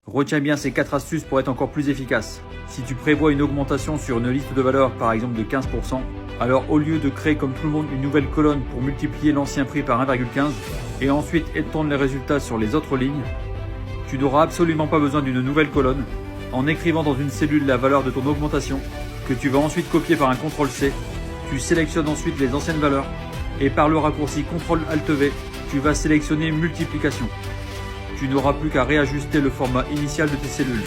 Retiens bien ces 4 astuces pour être encore plus efficace. Si tu prévois une augmentation sur une liste de valeurs par exemple de 15%, alors au lieu de créer comme tout le monde une nouvelle colonne pour multiplier l'ancien prix par 1,15 et ensuite étendre les résultats sur les autres lignes, tu n'auras absolument pas besoin d'une nouvelle colonne. En écrivant dans une cellule la valeur de ton augmentation, que tu vas ensuite copier par un CTRL-C, tu sélectionnes ensuite les anciennes valeurs et par le raccourci CTRL-ALT-V, tu vas sélectionner multiplication. Tu n'auras plus qu'à réajuster le format initial de tes cellules.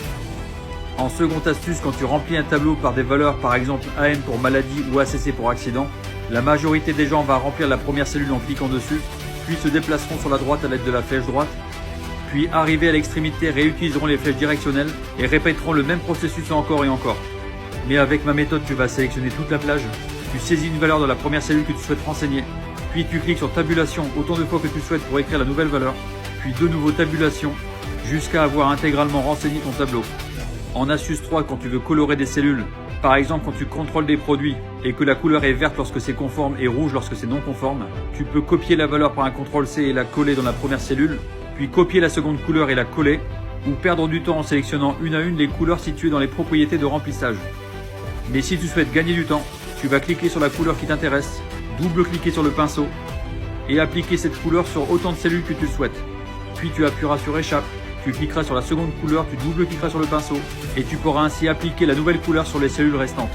En seconde astuce, quand tu remplis un tableau par des valeurs par exemple AM pour maladie ou ACC pour accident, la majorité des gens va remplir la première cellule en cliquant dessus, puis se déplaceront sur la droite à l'aide de la flèche droite, puis arrivés à l'extrémité réutiliseront les flèches directionnelles et répéteront le même processus encore et encore. Mais avec ma méthode, tu vas sélectionner toute la plage, tu saisis une valeur dans la première cellule que tu souhaites renseigner, puis tu cliques sur tabulation autant de fois que tu souhaites pour écrire la nouvelle valeur, puis de nouveau tabulation jusqu'à avoir intégralement renseigné ton tableau. En astuce 3, quand tu veux colorer des cellules, par exemple quand tu contrôles des produits et que la couleur est verte lorsque c'est conforme et rouge lorsque c'est non conforme, tu peux copier la valeur par un CTRL-C et la coller dans la première cellule, puis copier la seconde couleur et la coller, ou perdre du temps en sélectionnant une à une les couleurs situées dans les propriétés de remplissage. Mais si tu souhaites gagner du temps, tu vas cliquer sur la couleur qui t'intéresse, double-cliquer sur le pinceau et appliquer cette couleur sur autant de cellules que tu le souhaites. Puis tu appuieras sur échappe, tu cliqueras sur la seconde couleur, tu double-cliqueras sur le pinceau et tu pourras ainsi appliquer la nouvelle couleur sur les cellules restantes.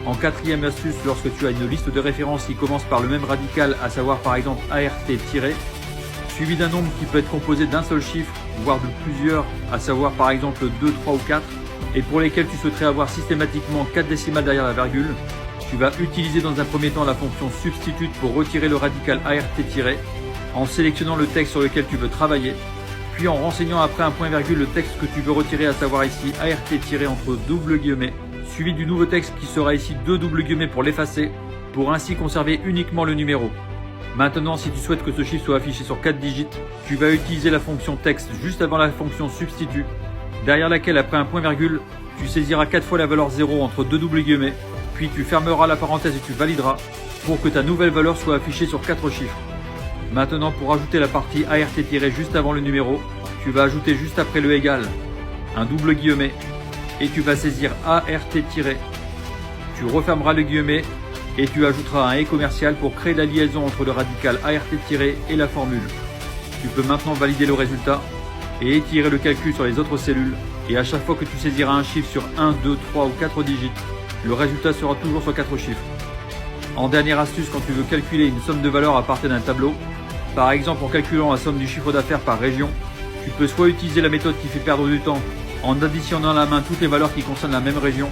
En quatrième astuce, lorsque tu as une liste de références qui commence par le même radical, à savoir par exemple ART- suivi d'un nombre qui peut être composé d'un seul chiffre, voire de plusieurs, à savoir par exemple 2, 3 ou 4, et pour lesquels tu souhaiterais avoir systématiquement 4 décimales derrière la virgule, tu vas utiliser dans un premier temps la fonction substitute pour retirer le radical ART- en sélectionnant le texte sur lequel tu veux travailler, puis en renseignant après un point virgule le texte que tu veux retirer, à savoir ici ART- entre double guillemets, suivi du nouveau texte qui sera ici 2 double guillemets pour l'effacer, pour ainsi conserver uniquement le numéro. Maintenant, si tu souhaites que ce chiffre soit affiché sur 4 digits, tu vas utiliser la fonction texte juste avant la fonction substitut, derrière laquelle après un point virgule, tu saisiras 4 fois la valeur 0 entre 2 double guillemets, puis tu fermeras la parenthèse et tu valideras pour que ta nouvelle valeur soit affichée sur 4 chiffres. Maintenant, pour ajouter la partie ART- juste avant le numéro, tu vas ajouter juste après le égal un double guillemet et tu vas saisir ART-. Tu refermeras le guillemet et tu ajouteras un et commercial pour créer la liaison entre le radical ART- et la formule. Tu peux maintenant valider le résultat et étirer le calcul sur les autres cellules, et à chaque fois que tu saisiras un chiffre sur 1, 2, 3 ou 4 digits, le résultat sera toujours sur 4 chiffres. En dernière astuce, quand tu veux calculer une somme de valeurs à partir d'un tableau, par exemple en calculant la somme du chiffre d'affaires par région, tu peux soit utiliser la méthode qui fait perdre du temps en additionnant à la main toutes les valeurs qui concernent la même région,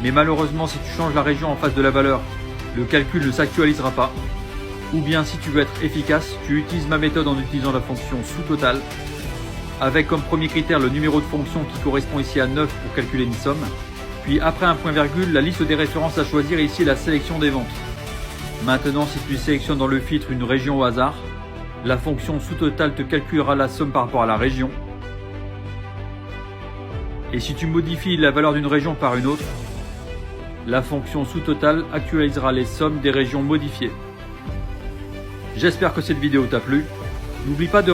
mais malheureusement si tu changes la région en face de la valeur, le calcul ne s'actualisera pas. Ou bien si tu veux être efficace, tu utilises ma méthode en utilisant la fonction sous-total, avec comme premier critère le numéro de fonction qui correspond ici à 9 pour calculer une somme, puis après un point virgule, la liste des références à choisir et ici la sélection des ventes. Maintenant, si tu sélectionnes dans le filtre une région au hasard, la fonction sous-total te calculera la somme par rapport à la région. Et si tu modifies la valeur d'une région par une autre, la fonction sous-total actualisera les sommes des régions modifiées. J'espère que cette vidéo t'a plu. N'oublie pas de